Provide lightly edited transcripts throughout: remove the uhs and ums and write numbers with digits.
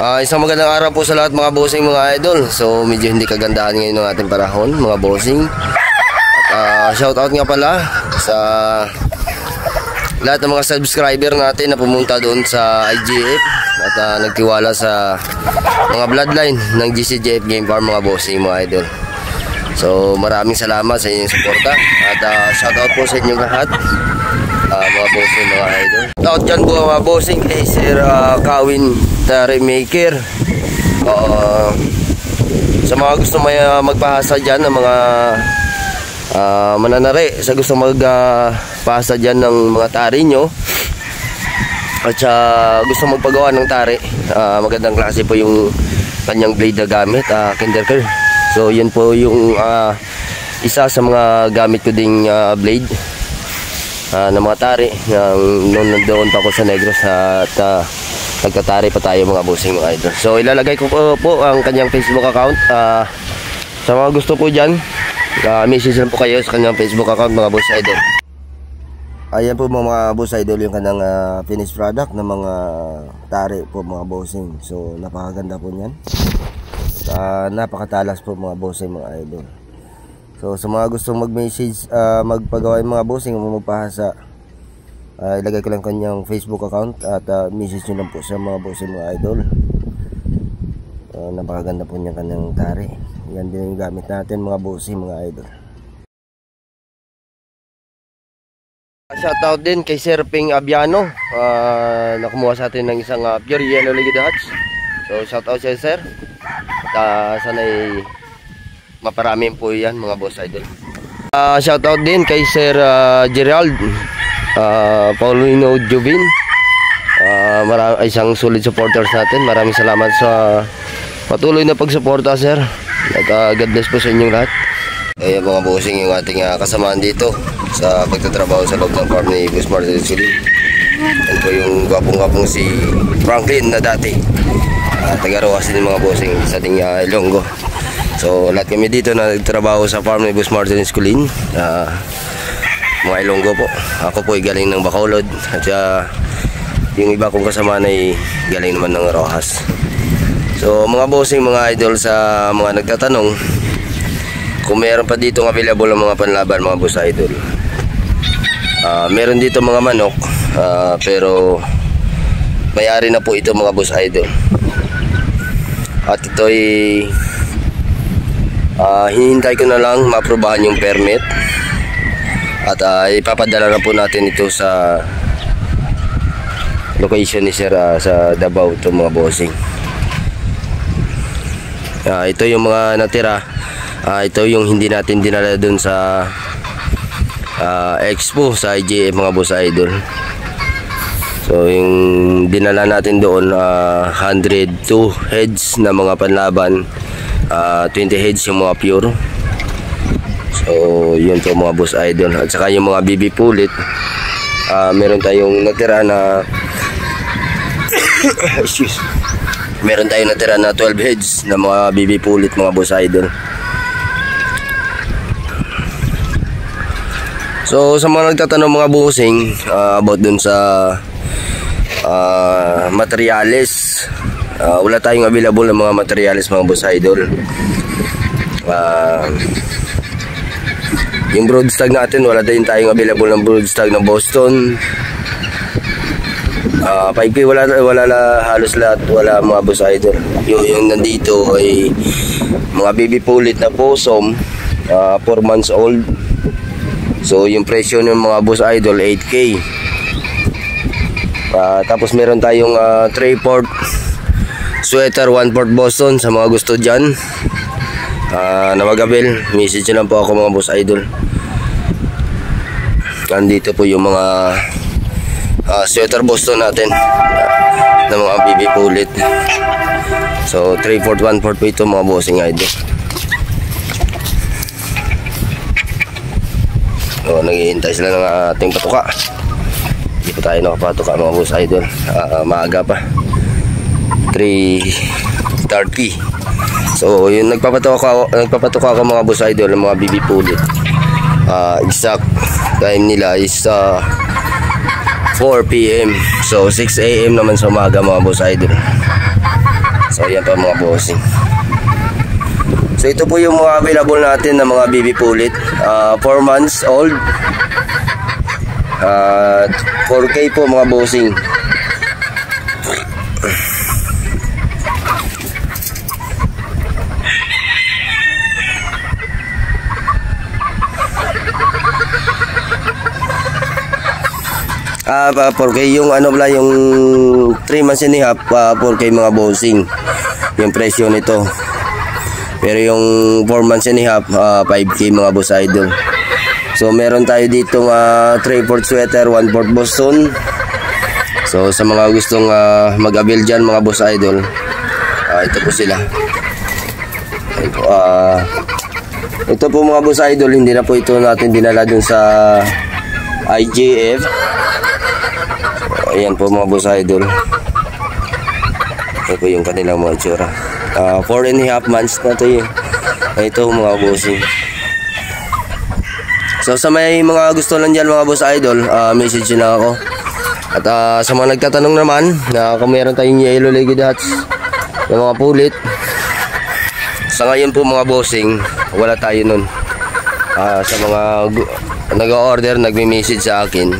Isang magandang araw po sa lahat mga bossing, mga idol. So medyo hindi kagandahan ngayon ng ating panahon mga bossing. At shout out nga pala sa lahat ng mga subscriber natin na pumunta doon sa IGF at nagtiwala sa mga bloodline ng GCJF Game Farm mga bossing, mga idol. So maraming salamat sa inyong suporta at shout out po sa inyong lahat mga bossing, mga idol. Shout dyan po mga bossing kay Sir Kawin Remaker. Sa mga gusto magpahasa dyan ng mga mananari, sa gusto magpahasa dyan ng mga tari nyo at gusto magpagawa ng tari, magandang klase po yung kanyang blade na gamit, Kinderker. So yun po yung isa sa mga gamit ko ding blade na mga tari noon nandoon pa ako sa Negros at nagtatari pa tayo mga bossing, mga idol. So ilalagay ko po ang kanyang Facebook account. Sa mga gusto po dyan, message lang po kayo sa kanyang Facebook account mga boss idol. Ayan po mga boss idol yung kanyang finished product ng mga tari po mga bossing. So napakaganda po niyan. Napakatalas po mga bossing, mga idol. So sa mga gustong mag-message, magpagawa yung mga bossing o magpahasa, ilagay ko lang kanyang Facebook account at message nyo lang po sa mga bossing, mga idol. Napakaganda po niya kanyang tari. Yan din yung gamit natin mga bossing, mga idol. Shoutout din kay Sir Ping Abiano, nakumuha sa atin ng isang pure yellow legged hats. So shoutout siya, sir. Sana'y maparami po yan mga boss idol. Shoutout din kay Sir Gerald Paulino Jubin, isang solid supporters natin. Maraming salamat sa patuloy na pagsuporta, sir. At God bless po sa inyong lahat. Ayan mga bossing yung ating kasamaan dito sa pagtatrabaho sa loob ng farm ni Boss Martin Sili. Yan po yung gwapong-gwapong si Franklin na dati taga-Rojas din mga bossing sa ating Ilonggo. So lahat kami dito na nagtrabaho sa farm ni Boss Martin Esculin, mga Ilonggo po. Ako po ay galing ng Bacolod at yung iba kong kasama ay galing naman ng Rojas. So mga bossing, mga idol, sa mga nagtatanong kung meron pa dito available ang mga panlaban mga boss idol, meron dito mga manok, pero may-ari na po ito mga boss idol. At ito'y hinihintay ko na lang maaprubahan yung permit at ipapadala na po natin ito sa location ni sir sa Davao ito mga bossing. Ito yung mga natira. Ito yung hindi natin dinala dun sa expo sa IGF mga boss idol. So yung dinala natin doon 102 heads na mga panlaban, 20 heads yung mga pure. So yun po mga boss idol. At saka yung mga BB pulit, meron tayong natira na meron tayong natira na 12 heads na mga BB pulit mga boss idol. So sa mga nagtatanong mga bossing about dun sa materials, wala tayong available ng mga materials mga boss idol. Yung broadstag natin, wala din tayong available ng broadstag ng Boston. 5P wala halos lahat, wala mga boss idol. Yung nandito ay mga baby pulit na possum, 4 months old. So yung presyo ng mga boss idol 8K. Tapos meron tayong 3/4 sweater 1/4 Boston sa mga gusto dyan na mag-avail. Message lang po ako mga boss idol. Nandito po yung mga sweater Boston natin ng mga BB pulit. So 3/4 1/4 po ito mga bossing idol. So naghihintay sila ng ating patuka. Hindi pa tayo nakapatuka mga boss idol. Maaga pa, 3:30. So yung nagpapatuka ako mga boss idol ng mga BB pulit. Exact time nila is 4 PM. So 6 AM naman sa umaga mga boss idol. So yan po mga bossing. So ito po yung mga available natin na mga baby pulit. 4 months old. 4K po mga bossing. Ah, 4K yung ano pala, yung 3 months and a half, 4K mga bossing yung presyo nito. Pero yung 4 months and a half, 5K mga boss idol. So meron tayo dito 3/4 sweater, 1/4 Boston. So sa mga gustong mag-avail dyan mga boss idol, ito po sila. Ito po mga boss idol, hindi na po ito natin dinala dun sa IJF. Ayan po mga boss idol. Ito po yung kanilang mga itsura. 4 and a half months na ito yun. Ito mga bossing. So sa may mga gusto lang dyan mga boss idol, message nyo na ako. At sa mga nagtatanong naman na kung meron tayong yellow legged hats, yung mga pulit, sa ngayon po mga bossing, wala tayo nun. Sa mga nag-order, nagme-message sa akin,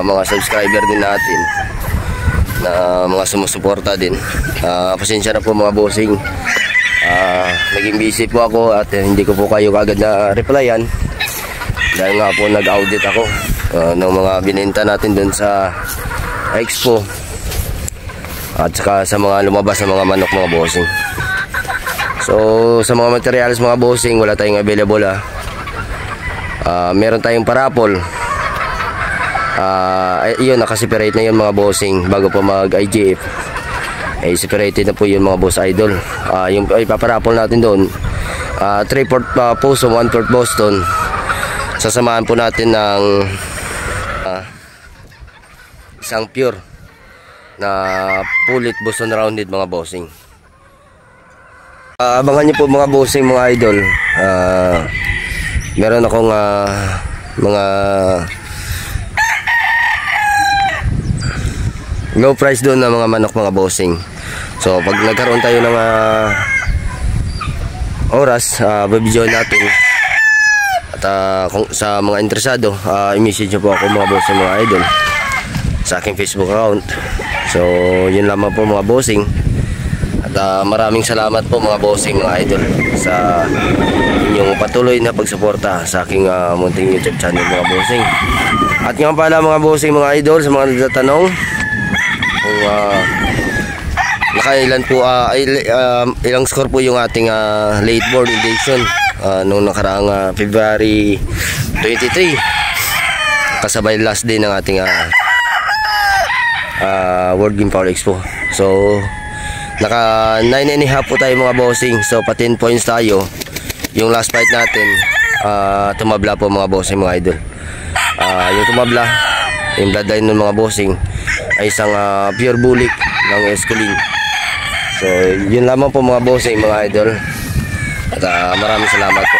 mga subscriber din natin na mga sumusuporta din, pasensya na po mga bossing, naging busy po ako at hindi ko po kayo kagad na replyan dahil nga po nag-audit ako ng mga binenta natin dun sa expo at saka sa mga lumabas na mga manok mga bossing. So sa mga materials mga bossing, wala tayong available. Meron tayong parapol. Yun, nakaseparate na yun mga bossing bago pa mag IGF. Separated na po yun mga boss idol. Yung ipaparapol natin doon, 3/4 Poso, 1/4 Boston. Sasamahan po natin ng isang pure na pulit Boston Rounded mga bossing. Abangan nyo po mga bossing mga idol. Meron akong mga low price doon na mga manok mga bossing. So pag nagkaroon tayo ng oras, babidyoin natin. At kung sa mga interesado, i-message nyo po ako mga bossing mga idol sa aking Facebook account. So yun lamang po mga bossing. At maraming salamat po mga bossing mga idol sa inyong patuloy na pagsuporta sa aking munting YouTube channel mga bossing. At nga pala mga bossing mga idol, sa mga nagtatanong kung nakailan po, ilang score po yung ating late board edition noong nakaraang February 23, kasabay last day ng ating World Game Power Expo. So naka 9 and a half po tayo mga bossing. So pa 10 points tayo. Yung last fight natin, tumabla po mga bossing mga idol. Yung tumabla, yung bloodline ng mga bossing ay isang pure bulik ng Escolin. So yun lamang po mga bossing mga idol. At maraming salamat po.